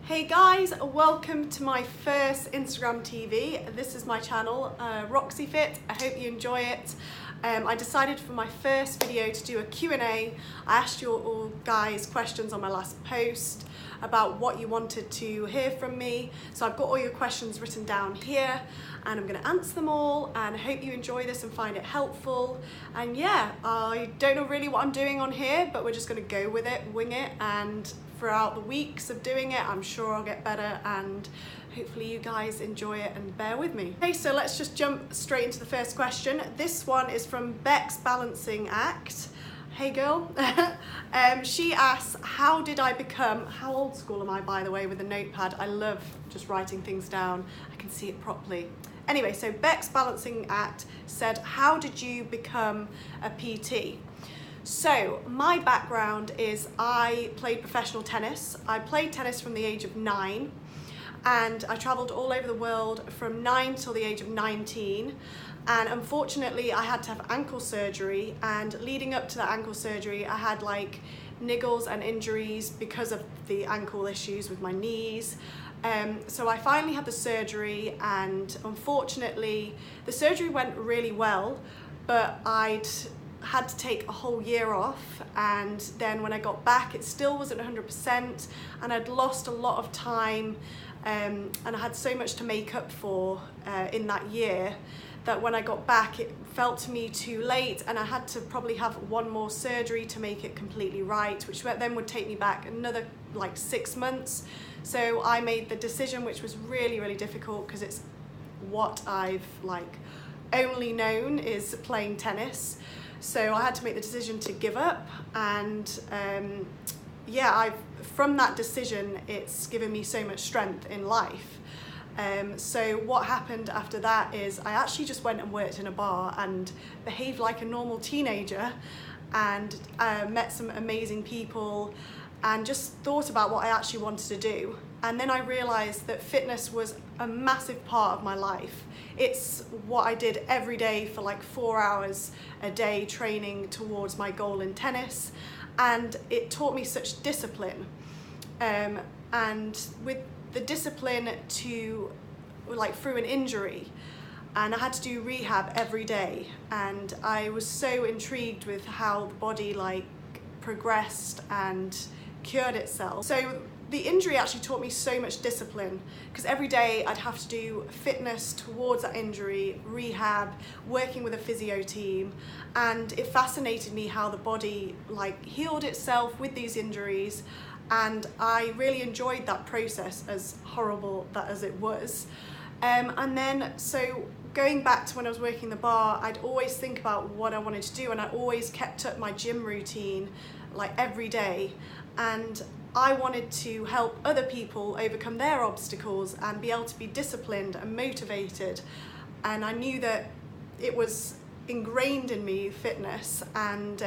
Hey guys, welcome to my first Instagram TV. This is my channel, Roxy Fit. I hope you enjoy it. I decided for my first video to do a Q&A. I asked you all guys questions on my last post about what you wanted to hear from me. So I've got all your questions written down here and I'm going to answer them all, and I hope you enjoy this and find it helpful. And yeah, I don't know really what I'm doing on here, but we're just going to go with it, wing it, and throughout the weeks of doing it, I'm sure I'll get better and hopefully you guys enjoy it and bear with me. Okay, so let's just jump straight into the first question. This one is from Beck's Balancing Act. Hey girl. She asks, how old school am I, by the way, with a notepad? I love just writing things down. I can see it properly. Anyway, so Beck's Balancing Act said, how did you become a PT? So my background is I played professional tennis. I played tennis from the age of 9 and I traveled all over the world from 9 till the age of 19. And unfortunately I had to have ankle surgery, and leading up to that ankle surgery I had like niggles and injuries because of the ankle issues with my knees. So I finally had the surgery, and unfortunately the surgery went really well, but I'd had to take a whole year off, and then when I got back it still wasn't 100%, and I'd lost a lot of time, and I had so much to make up for in that year that when I got back it felt to me too late, and I had to probably have one more surgery to make it completely right, which then would take me back another like 6 months. So I made the decision, which was really, really difficult because it's what I've like only known is playing tennis. So I had to make the decision to give up, and yeah, from that decision it's given me so much strength in life. So what happened after that is I actually just went and worked in a bar and behaved like a normal teenager, and met some amazing people and just thought about what I actually wanted to do. And then I realized that fitness was a massive part of my life. It's what I did every day for like 4 hours a day training towards my goal in tennis, and it taught me such discipline. And with the discipline to like through an injury, and I had to do rehab every day, and I was so intrigued with how the body like progressed and cured itself. So the injury actually taught me so much discipline, because every day I'd have to do fitness towards that injury, rehab, working with a physio team, and it fascinated me how the body like healed itself with these injuries, and I really enjoyed that process, as horrible that as it was. And then so going back to when I was working the bar, I'd always think about what I wanted to do, and I always kept up my gym routine like every day, and I wanted to help other people overcome their obstacles and be able to be disciplined and motivated. And I knew that it was ingrained in me, fitness, and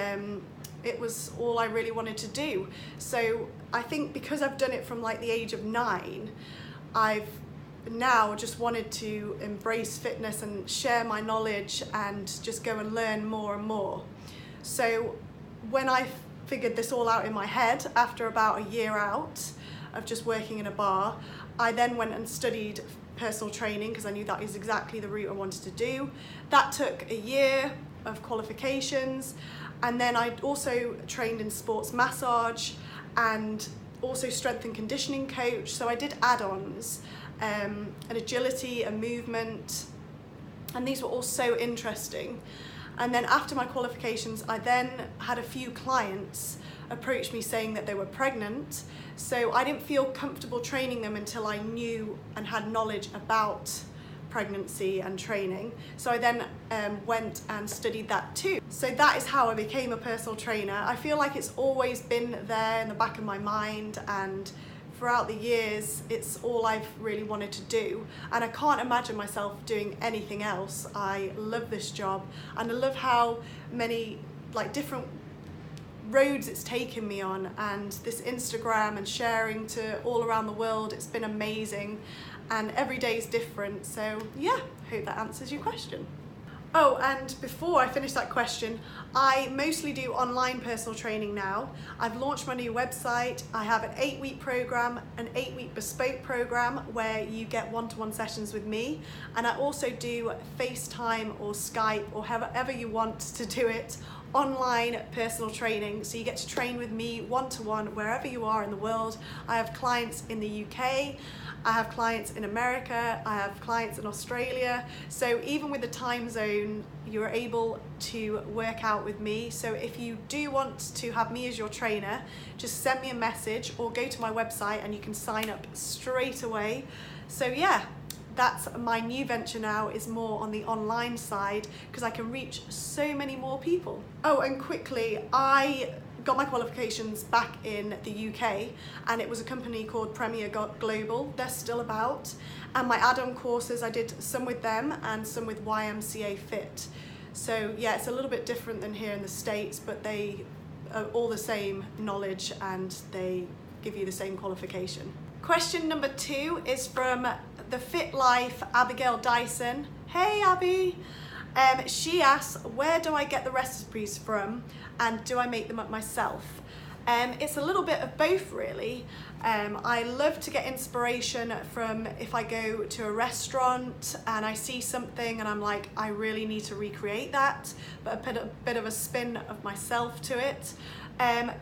it was all I really wanted to do. So I think because I've done it from like the age of 9, I've now just wanted to embrace fitness and share my knowledge and just go and learn more and more. So when I figured this all out in my head after about a year out of just working in a bar, I then went and studied personal training because I knew that is exactly the route I wanted to do. That took a year of qualifications, and then I also trained in sports massage and also strength and conditioning coach. So I did add-ons, and agility and movement, and these were all so interesting. And then after my qualifications, I then had a few clients approach me saying that they were pregnant. So I didn't feel comfortable training them until I knew and had knowledge about pregnancy and training. So I then went and studied that too. So that is how I became a personal trainer. I feel like it's always been there in the back of my mind, and throughout the years it's all I've really wanted to do, and I can't imagine myself doing anything else. I love this job, and I love how many like different roads it's taken me on, and this Instagram and sharing to all around the world, it's been amazing, and every day is different. So yeah, hope that answers your question. Oh, and before I finish that question, I mostly do online personal training now. I've launched my new website. I have an 8-week program, an 8-week bespoke program where you get one-to-one sessions with me. And I also do FaceTime or Skype or however you want to do it, online personal training. So you get to train with me one-to-one wherever you are in the world. I have clients in the UK, I have clients in America, I have clients in Australia. So even with the time zone, you're able to work out with me. So if you do want to have me as your trainer, just send me a message or go to my website and you can sign up straight away. So yeah, that's my new venture now, is more on the online side because I can reach so many more people. Oh, and quickly, I got my qualifications back in the UK and it was a company called Premier Global. They're still about. And my add-on courses, I did some with them and some with YMCA Fit. So yeah, it's a little bit different than here in the States, but they are all the same knowledge and they give you the same qualification. Question number 2 is from the Fit Life Abigail Dyson. Hey Abby! She asks, where do I get the recipes from and do I make them up myself? It's a little bit of both really. I love to get inspiration from if I go to a restaurant and I see something and I'm like, I really need to recreate that, but put a bit of a spin of myself to it.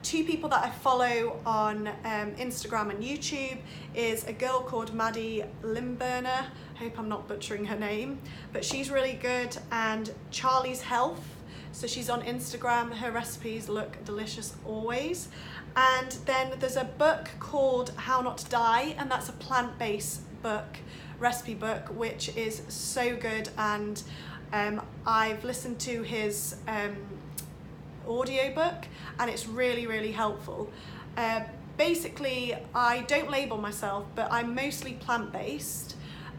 2 people that I follow on Instagram and YouTube is a girl called Maddie Limburner. Hope I'm not butchering her name, but she's really good, and Charlie's Health. So she's on Instagram. Her recipes look delicious always. And then there's a book called How Not to Die, and that's a plant-based book, recipe book, which is so good. And I've listened to his audiobook and it's really, really helpful. Basically, I don't label myself, but I'm mostly plant-based,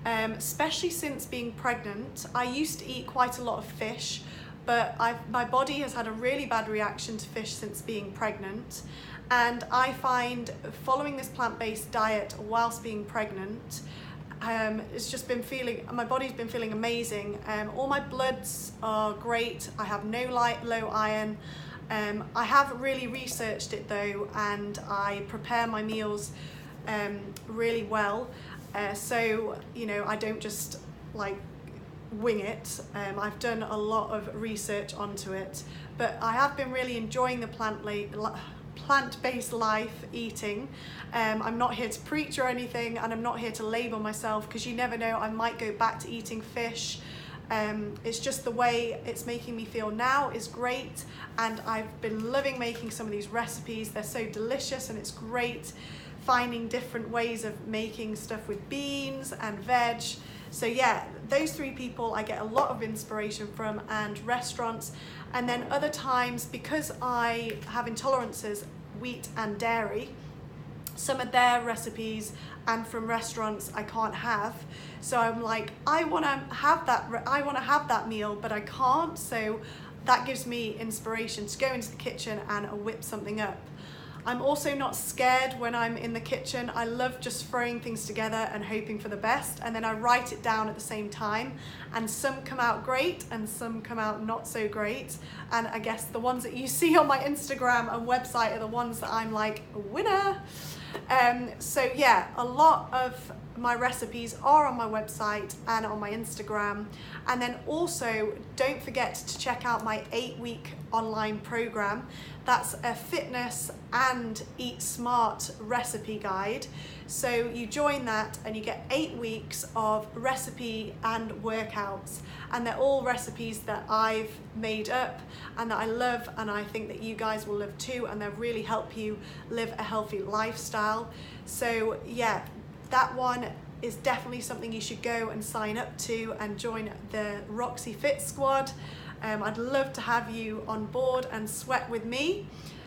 especially since being pregnant. I used to eat quite a lot of fish, but my body has had a really bad reaction to fish since being pregnant. And I find following this plant-based diet whilst being pregnant, it's just been my body's been feeling amazing. All my bloods are great. I have no low iron. I have really researched it though, and I prepare my meals really well. So, you know, I don't just like wing it. I've done a lot of research onto it, but I have been really enjoying the plant-based life eating. I'm not here to preach or anything, and I'm not here to label myself, because you never know, I might go back to eating fish. It's just the way it's making me feel now is great, and I've been loving making some of these recipes. They're so delicious, and it's great finding different ways of making stuff with beans and veg. So yeah, those 3 people I get a lot of inspiration from, and restaurants. And then other times, because I have intolerances, wheat and dairy, some of their recipes and from restaurants I can't have. So I'm like, I want to have that meal, but I can't. So that gives me inspiration to go into the kitchen and whip something up. I'm also not scared when I'm in the kitchen. I love just throwing things together and hoping for the best, and then I write it down at the same time, and some come out great and some come out not so great. And I guess the ones that you see on my Instagram and website are the ones that I'm like, winner. So yeah, a lot of my recipes are on my website and on my Instagram. And then also, don't forget to check out my 8-week online program. That's a fitness and eat smart recipe guide. So you join that and you get 8 weeks of recipe and workouts, and they're all recipes that I've made up and that I love, and I think that you guys will love too, and they'll really help you live a healthy lifestyle. So yeah, that one is definitely something you should go and sign up to and join the Roxy Fit Squad. I'd love to have you on board and sweat with me.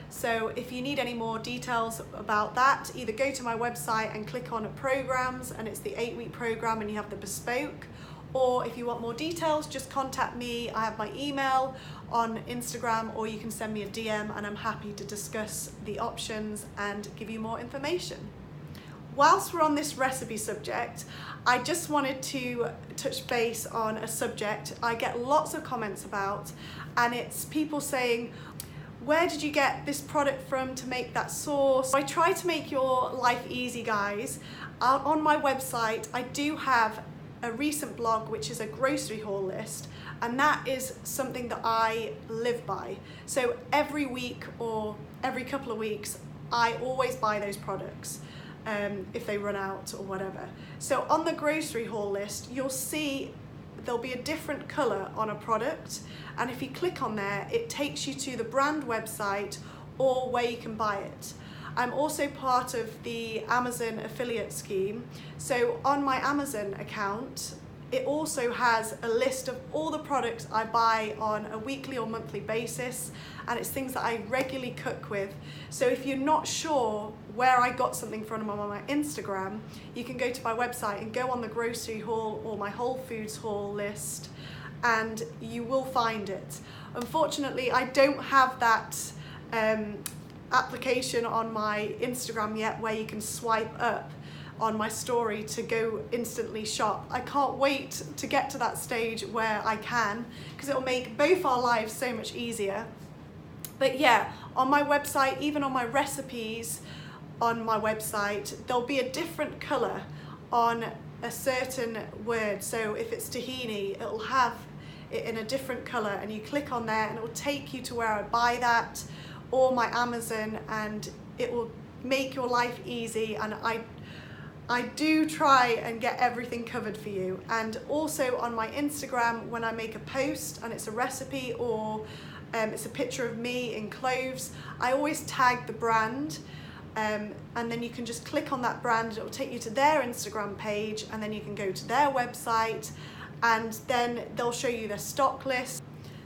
So if you need any more details about that, either go to my website and click on programs, and it's the 8-week program and you have the bespoke, or if you want more details, just contact me. I have my email on Instagram, or you can send me a DM and I'm happy to discuss the options and give you more information. whilst we're on this recipe subject, I just wanted to touch base on a subject I get lots of comments about, and it's people saying, where did you get this product from to make that sauce? I try to make your life easy, guys. On my website, I do have a recent blog, which is a grocery haul list, and that is something that I live by. So every week or every couple of weeks, I always buy those products if they run out or whatever. So on the grocery haul list, you'll see there'll be a different color on a product, and if you click on there, it takes you to the brand website or where you can buy it. I'm also part of the Amazon affiliate scheme, so on my Amazon account, it also has a list of all the products I buy on a weekly or monthly basis, and it's things that I regularly cook with. So if you're not sure where I got something from on my Instagram, you can go to my website and go on the grocery haul or my Whole Foods haul list, and you will find it. Unfortunately, I don't have that application on my Instagram yet where you can swipe up on my story to go instantly shop. I can't wait to get to that stage where I can, because it'll make both our lives so much easier. But yeah, on my website, even on my recipes on my website, there'll be a different color on a certain word. So if it's tahini, it'll have it in a different color, and you click on there and it will take you to where I buy that, or my Amazon, and it will make your life easy. And I do try and get everything covered for you. And also on my Instagram, when I make a post and it's a recipe or it's a picture of me in clothes, I always tag the brand, and then you can just click on that brand, it will take you to their Instagram page, and then you can go to their website, and then they'll show you their stock list.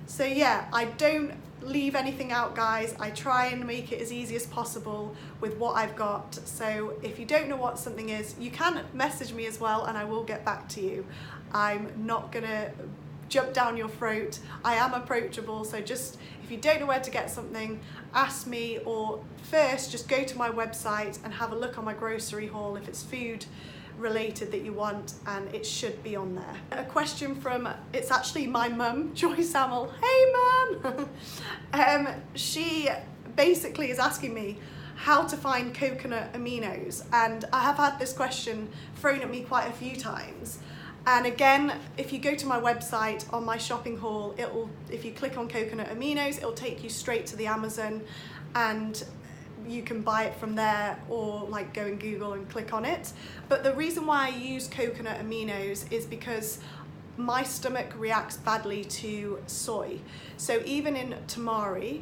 So yeah, I don't leave anything out, guys. I try and make it as easy as possible with what I've got. So if you don't know what something is, you can message me as well, and I will get back to you. I'm not gonna jump down your throat. I am approachable, so just if you don't know where to get something, ask me, or first just go to my website and have a look on my grocery haul if it's food related that you want, and it should be on there. A question from, it's actually my mum, Joy Samuel. Hey mum! She basically is asking me how to find coconut aminos, and I have had this question thrown at me quite a few times. And again, if you go to my website on my shopping haul, if you click on coconut aminos, it'll take you straight to the Amazon, and you can buy it from there, or like go and Google and click on it. But the reason why I use coconut aminos is because my stomach reacts badly to soy. So even in tamari,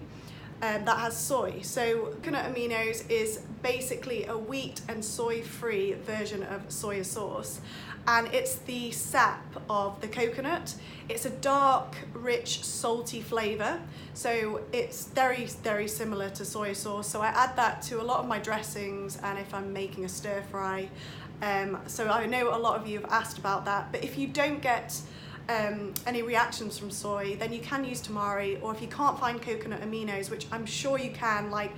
that has soy. So coconut aminos is basically a wheat and soy-free version of soy sauce, and it's the sap of the coconut. It's a dark, rich, salty flavor, so it's very, very similar to soy sauce. So I add that to a lot of my dressings, and if I'm making a stir fry. So I know a lot of you have asked about that, but if you don't get any reactions from soy, then you can use tamari, or if you can't find coconut aminos, which I'm sure you can, like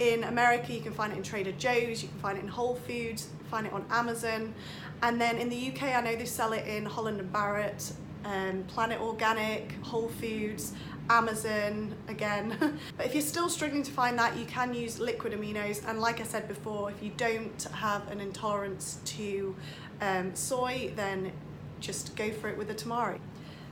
in America you can find it in Trader Joe's, you can find it in Whole Foods, you can find it on Amazon, and then in the UK I know they sell it in Holland and Barrett, Planet Organic, Whole Foods, Amazon again. But if you're still struggling to find that, you can use liquid aminos, and like I said before, if you don't have an intolerance to soy, then just go for it with the tamari.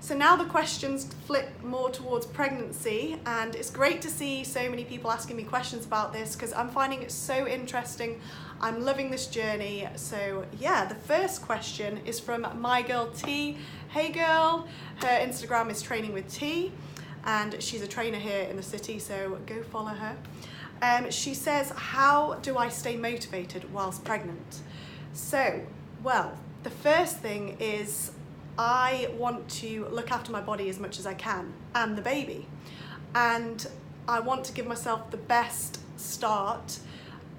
So now the questions flip more towards pregnancy, and it's great to see so many people asking me questions about this, because I'm finding it so interesting. I'm loving this journey. So yeah, the first question is from my girl T. Hey girl, her Instagram is Training with T, and she's a trainer here in the city, so go follow her. She says, how do I stay motivated whilst pregnant? So, well, the first thing is I want to look after my body as much as I can, and the baby, and I want to give myself the best start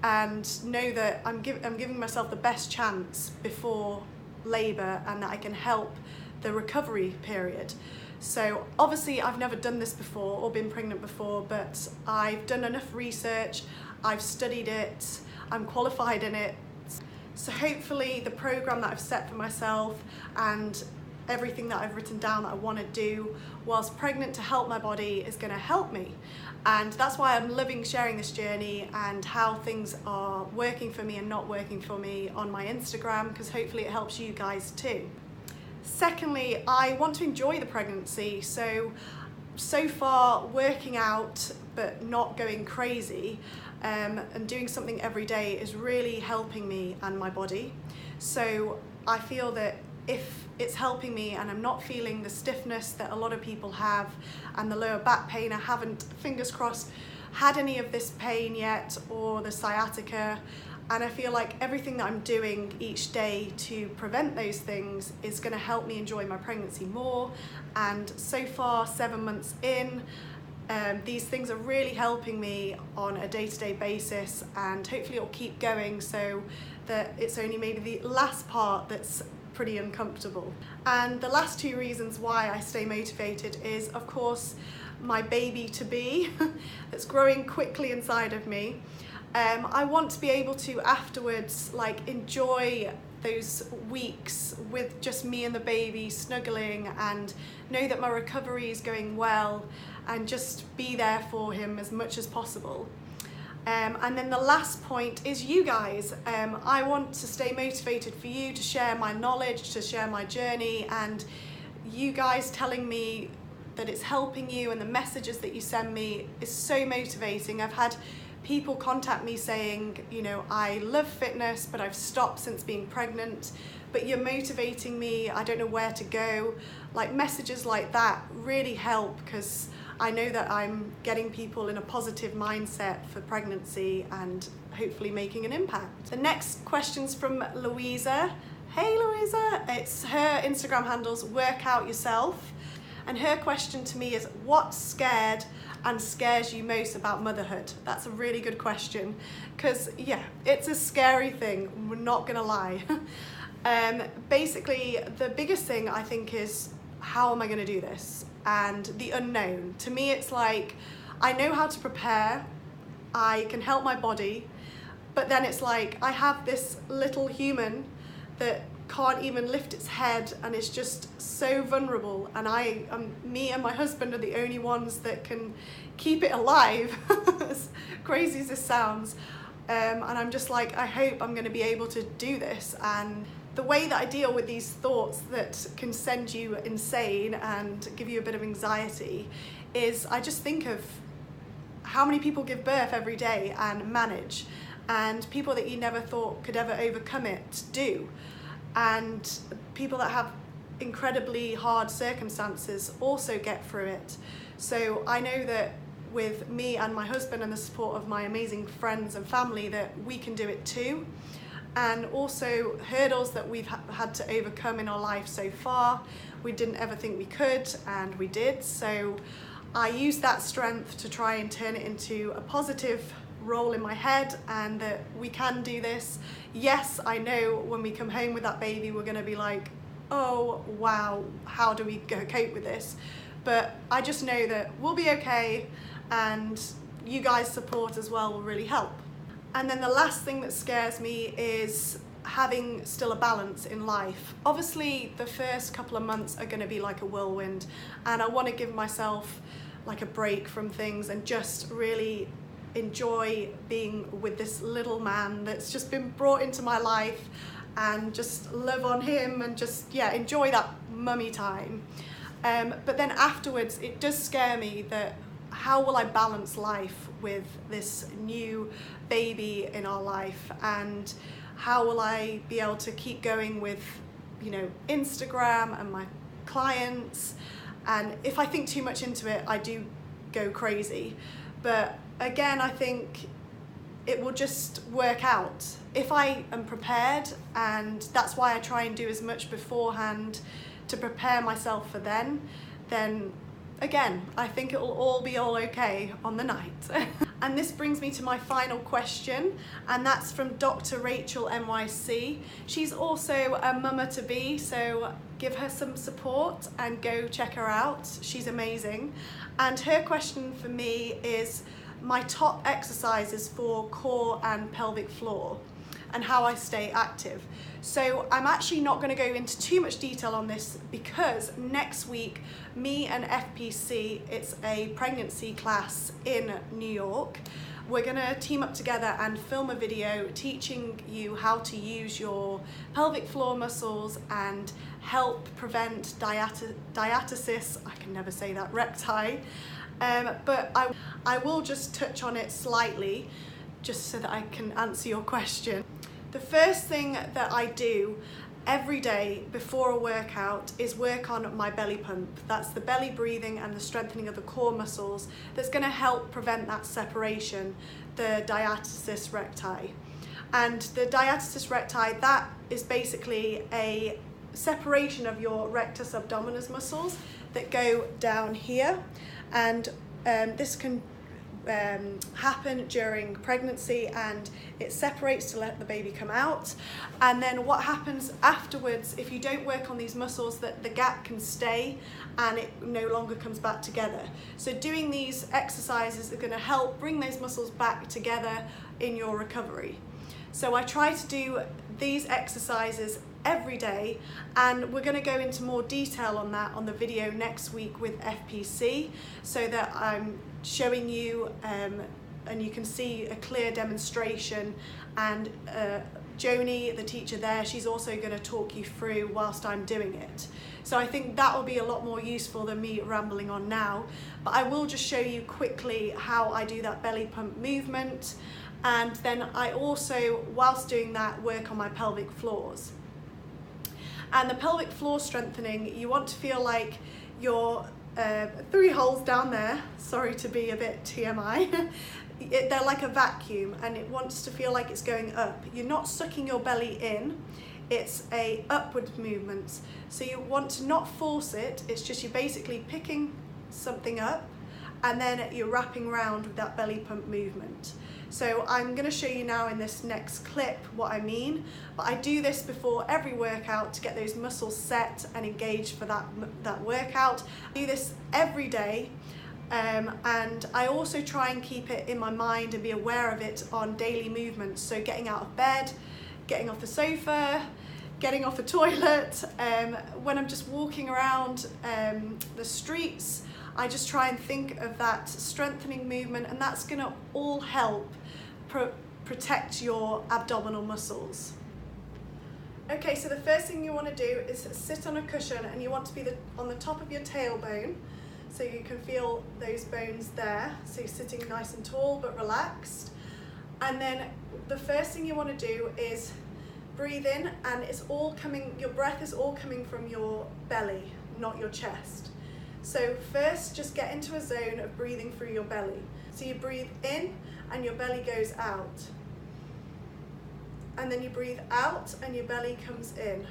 and know that I'm giving myself the best chance before labour, and that I can help the recovery period. So obviously I've never done this before or been pregnant before, but I've done enough research, I've studied it, I'm qualified in it. So hopefully the program that I've set for myself and everything that I've written down that I want to do whilst pregnant to help my body is going to help me. And that's why I'm loving sharing this journey and how things are working for me and not working for me on my Instagram, because hopefully it helps you guys too. Secondly, I want to enjoy the pregnancy. So far working out but not going crazy and doing something every day is really helping me and my body. So I feel that if it's helping me and I'm not feeling the stiffness that a lot of people have and the lower back pain, I haven't, fingers crossed, had any of this pain yet, or the sciatica, and I feel like everything that I'm doing each day to prevent those things is going to help me enjoy my pregnancy more. And so far, 7 months in, these things are really helping me on a day-to-day basis, and hopefully it'll keep going so that it's only maybe the last part that's pretty uncomfortable. And the last 2 reasons why I stay motivated is, of course, my baby to be that's growing quickly inside of me. I want to be able to afterwards enjoy those weeks with just me and the baby snuggling and know that my recovery is going well and just be there for him as much as possible. And then the last point is you guys. I want to stay motivated for you, to share my knowledge, to share my journey, and you guys telling me that it's helping you and the messages that you send me is so motivating. I've had people contact me saying, you know, I love fitness but I've stopped since being pregnant, but you're motivating me, I don't know where to go. Messages like that really help, because I know that I'm getting people in a positive mindset for pregnancy and hopefully making an impact. The next question's from Louisa. Hey Louisa, it's her Instagram handle's Work Out Yourself, and her question to me is, what scared and scares you most about motherhood? That's a really good question, because yeah, it's a scary thing, we're not gonna lie. Basically the biggest thing I think is, how am I gonna do this? And the unknown. To me it's like, I know how to prepare, I can help my body, but then it's like I have this little human that can't even lift its head and is just so vulnerable, and me and my husband are the only ones that can keep it alive, as crazy as this sounds. And I'm just like, I hope I'm going to be able to do this. And the way that I deal with these thoughts that can send you insane and give you a bit of anxiety is, I just think of how many people give birth every day and manage, and people that you never thought could ever overcome it do, and people that have incredibly hard circumstances also get through it. So I know that with me and my husband and the support of my amazing friends and family, that we can do it too. And also hurdles that we've had to overcome in our life so far, we didn't ever think we could, and we did. So I use that strength to try and turn it into a positive role in my head, and that we can do this. Yes, I know when we come home with that baby we're going to be like, oh wow, how do we cope with this? But I just know that we'll be okay, and you guys' support as well will really help. And then the last thing that scares me is having still a balance in life. Obviously the first couple of months are going to be like a whirlwind, and I want to give myself like a break from things and just really enjoy being with this little man that's just been brought into my life, and just love on him and just, yeah, enjoy that mummy time. But then afterwards it does scare me that how will I balance life with this new baby in our life, and how will I be able to keep going with, you know, Instagram and my clients? And if I think too much into it, I do go crazy. But again, I think it will just work out if I am prepared, and that's why I try and do as much beforehand to prepare myself for then again, I think it will all be okay on the night. And this brings me to my final question, and that's from Dr. Rachel NYC. She's also a mama to be, so give her some support and go check her out. She's amazing. And her question for me is my top exercises for core and pelvic floor. and how I stay active. So I'm actually not going to go into too much detail on this because next week, me and FPC, it's a pregnancy class in New York, we're going to team up together and film a video teaching you how to use your pelvic floor muscles and help prevent diastasis, I can never say that, recti. But I will just touch on it slightly just so that I can answer your question. The first thing that I do every day before a workout is work on my belly pump. That's the belly breathing and the strengthening of the core muscles that's going to help prevent that separation, the diastasis recti. And the diastasis recti, that is basically a separation of your rectus abdominis muscles that go down here, and this can happen during pregnancy, and it separates to let the baby come out. And then what happens afterwards, if you don't work on these muscles, that the gap can stay and it no longer comes back together. So doing these exercises are going to help bring those muscles back together in your recovery. So I try to do these exercises every day, and we're going to go into more detail on that on the video next week with FPC, so that I'm showing you and you can see a clear demonstration, and Joni, the teacher there, she's also going to talk you through whilst I'm doing it. So I think that will be a lot more useful than me rambling on now, but I will just show you quickly how I do that belly pump movement, and then I also, whilst doing that, work on my pelvic floors. And the pelvic floor strengthening, you want to feel like your 3 holes down there, sorry to be a bit TMI, they're like a vacuum, and it wants to feel like it's going up. You're not sucking your belly in, it's a upward movement. So you want to not force it, it's just you're basically picking something up and then you're wrapping around with that belly pump movement. So I'm going to show you now in this next clip what I mean, but I do this before every workout to get those muscles set and engaged for that workout. I do this every day, and I also try and keep it in my mind and be aware of it on daily movements. So getting out of bed, getting off the sofa, getting off the toilet, when I'm just walking around the streets, I just try and think of that strengthening movement, and that's going to all help protect your abdominal muscles. Okay, so the first thing you want to do is sit on a cushion, and you want to be on the top of your tailbone, so you can feel those bones there. So you're sitting nice and tall but relaxed. And then the first thing you want to do is breathe in, and it's all coming, your breath is all coming from your belly, not your chest. So first, just get into a zone of breathing through your belly. So you breathe in and your belly goes out. And then you breathe out and your belly comes in.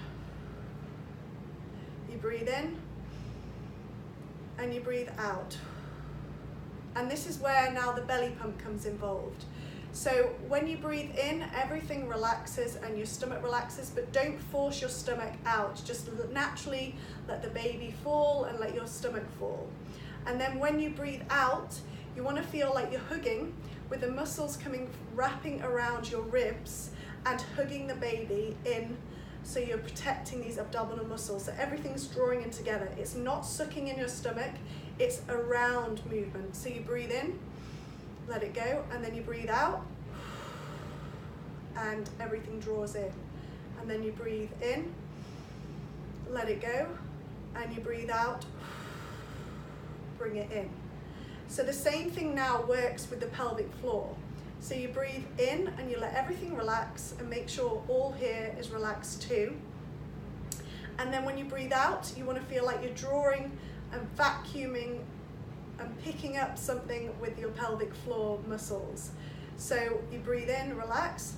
You breathe in and you breathe out. And this is where now the belly pump comes involved. So when you breathe in, everything relaxes and your stomach relaxes, but don't force your stomach out. Just naturally let the baby fall and let your stomach fall. And then when you breathe out, you want to feel like you're hugging, with the muscles wrapping around your ribs and hugging the baby in, so you're protecting these abdominal muscles. So everything's drawing in together. It's not sucking in your stomach, it's a round movement. So you breathe in, let it go, and then you breathe out and everything draws in. And then you breathe in, let it go, and you breathe out, bring it in. So the same thing now works with the pelvic floor. So you breathe in and you let everything relax, and make sure all here is relaxed too. And then when you breathe out, you want to feel like you're drawing and vacuuming and picking up something with your pelvic floor muscles. So you breathe in, relax,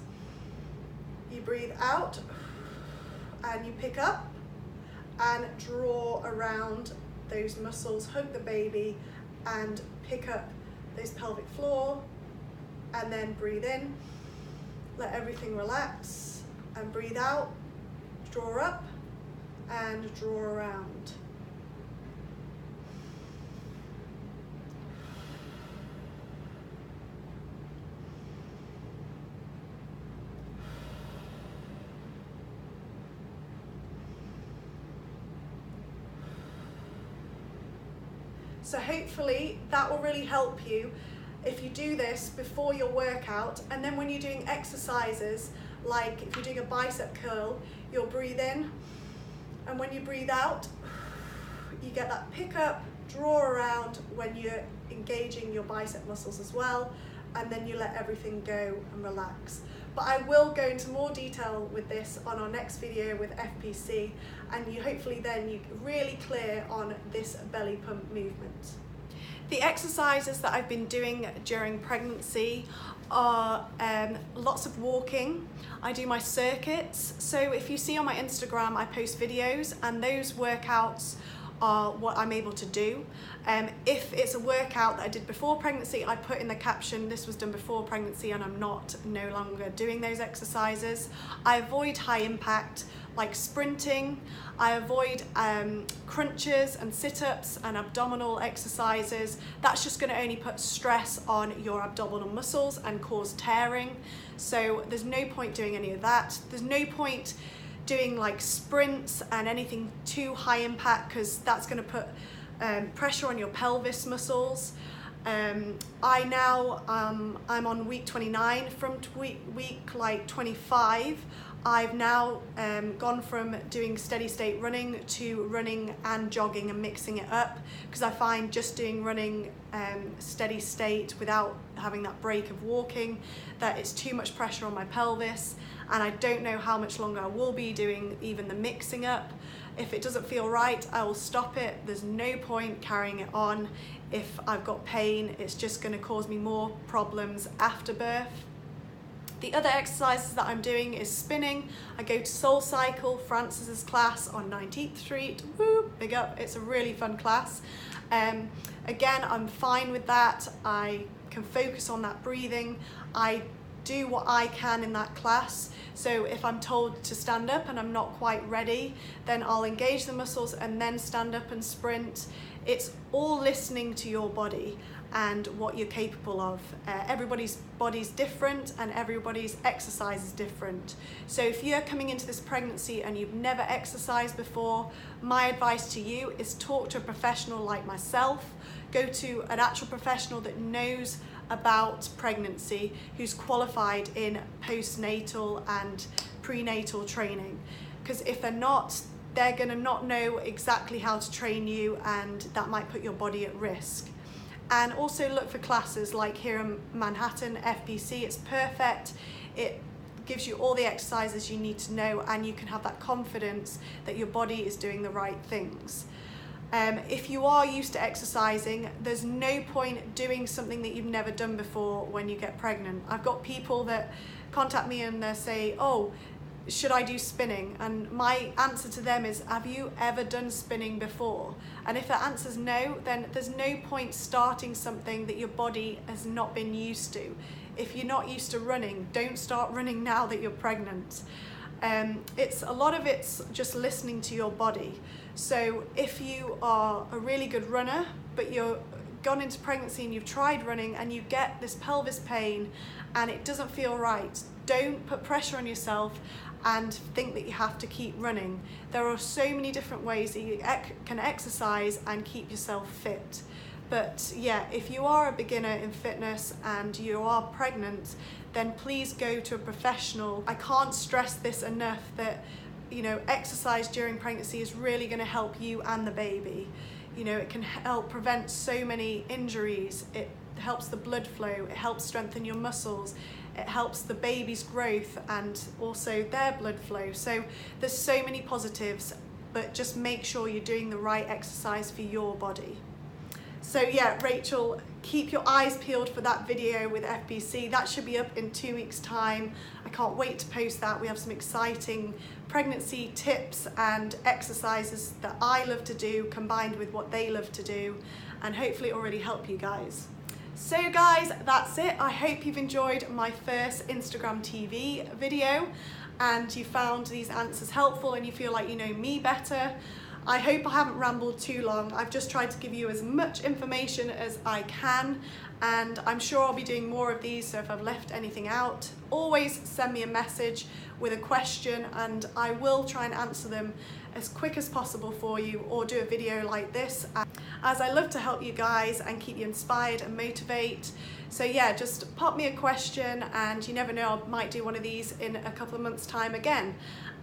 you breathe out, and you pick up and draw around those muscles, hug the baby and pick up those pelvic floor, and then breathe in, let everything relax, and breathe out, draw up and draw around. So hopefully that will really help you if you do this before your workout. And then when you're doing exercises, like if you're doing a bicep curl, you'll breathe in, and when you breathe out, you get that pick up, draw around when you're engaging your bicep muscles as well, and then you let everything go and relax. But I will go into more detail with this on our next video with FPC, and you hopefully then you're really clear on this belly pump movement. The exercises that I've been doing during pregnancy are lots of walking. I do my circuits. So if you see on my Instagram, I post videos, and those workouts are what I'm able to do. If it's a workout that I did before pregnancy, I put in the caption, this was done before pregnancy and I'm no longer doing those exercises. I avoid high impact like sprinting. I avoid crunches and sit-ups and abdominal exercises. That's just going to only put stress on your abdominal muscles and cause tearing. So there's no point doing any of that. There's no point doing like sprints and anything too high impact, because that's going to put pressure on your pelvis muscles. I'm on week 29. From week like 25, I've now gone from doing steady state running to running and jogging and mixing it up, because I find just doing running steady state without having that break of walking, that it's too much pressure on my pelvis, and I don't know how much longer I will be doing even the mixing up. If it doesn't feel right, I will stop it. There's no point carrying it on. If I've got pain, it's just going to cause me more problems after birth. The other exercises that I'm doing is spinning. I go to Soul Cycle, Francis's class on 19th Street. Woo, big up, it's a really fun class. Again, I'm fine with that. I can focus on that breathing. I do what I can in that class. So if I'm told to stand up and I'm not quite ready, then I'll engage the muscles and then stand up and sprint. It's all listening to your body and what you're capable of. Everybody's body's different and everybody's exercise is different. So if you're coming into this pregnancy and you've never exercised before, my advice to you is talk to a professional like myself. Go to an actual professional that knows about pregnancy, who's qualified in postnatal and prenatal training. Because if they're not, they're going to not know exactly how to train you, and that might put your body at risk. And also look for classes like here in Manhattan, FPC. It's perfect. It gives you all the exercises you need to know, and you can have that confidence that your body is doing the right things. If you are used to exercising, there's no point doing something that you've never done before when you get pregnant. I've got people that contact me and they say, oh, should I do spinning? And my answer to them is, have you ever done spinning before? And if the answer's no, then there's no point starting something that your body has not been used to. If you're not used to running, don't start running now that you're pregnant. A lot of it's just listening to your body. So if you are a really good runner, but you're gone into pregnancy and you've tried running and you get this pelvis pain and it doesn't feel right, don't put pressure on yourself and think that you have to keep running. There are so many different ways that you can exercise and keep yourself fit. But yeah, if you are a beginner in fitness and you are pregnant, then please go to a professional. I can't stress this enough that, exercise during pregnancy is really going to help you and the baby. It can help prevent so many injuries. It helps the blood flow. It helps strengthen your muscles. It helps the baby's growth and also their blood flow. So there's so many positives, but just make sure you're doing the right exercise for your body. So yeah, Rachel, keep your eyes peeled for that video with FPC. That should be up in 2 weeks' time. I can't wait to post that. We have some exciting pregnancy tips and exercises that I love to do combined with what they love to do, and hopefully it will really help you guys. So guys, that's it. I hope you've enjoyed my first Instagram TV video and you found these answers helpful and you feel like you know me better. I hope I haven't rambled too long. I've just tried to give you as much information as I can, and I'm sure I'll be doing more of these, so if I've left anything out, always send me a message with a question and I will try and answer them as quick as possible for you, or do a video like this, as I love to help you guys and keep you inspired and motivate. So yeah, just pop me a question and you never know, I might do one of these in a couple of months' time again.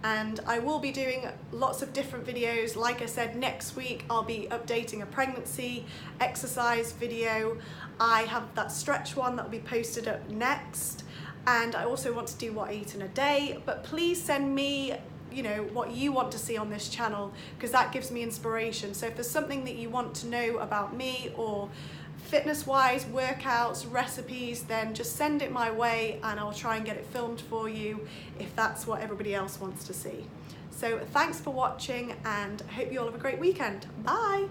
And I will be doing lots of different videos. Like I said, next week I'll be updating a pregnancy exercise video. I have that stretch one that will be posted up next, and I also want to do what I eat in a day. But please send me, you know, what you want to see on this channel, because that gives me inspiration. So if there's something that you want to know about me, or fitness wise, workouts, recipes, then just send it my way and I'll try and get it filmed for you if that's what everybody else wants to see. So thanks for watching and I hope you all have a great weekend. Bye.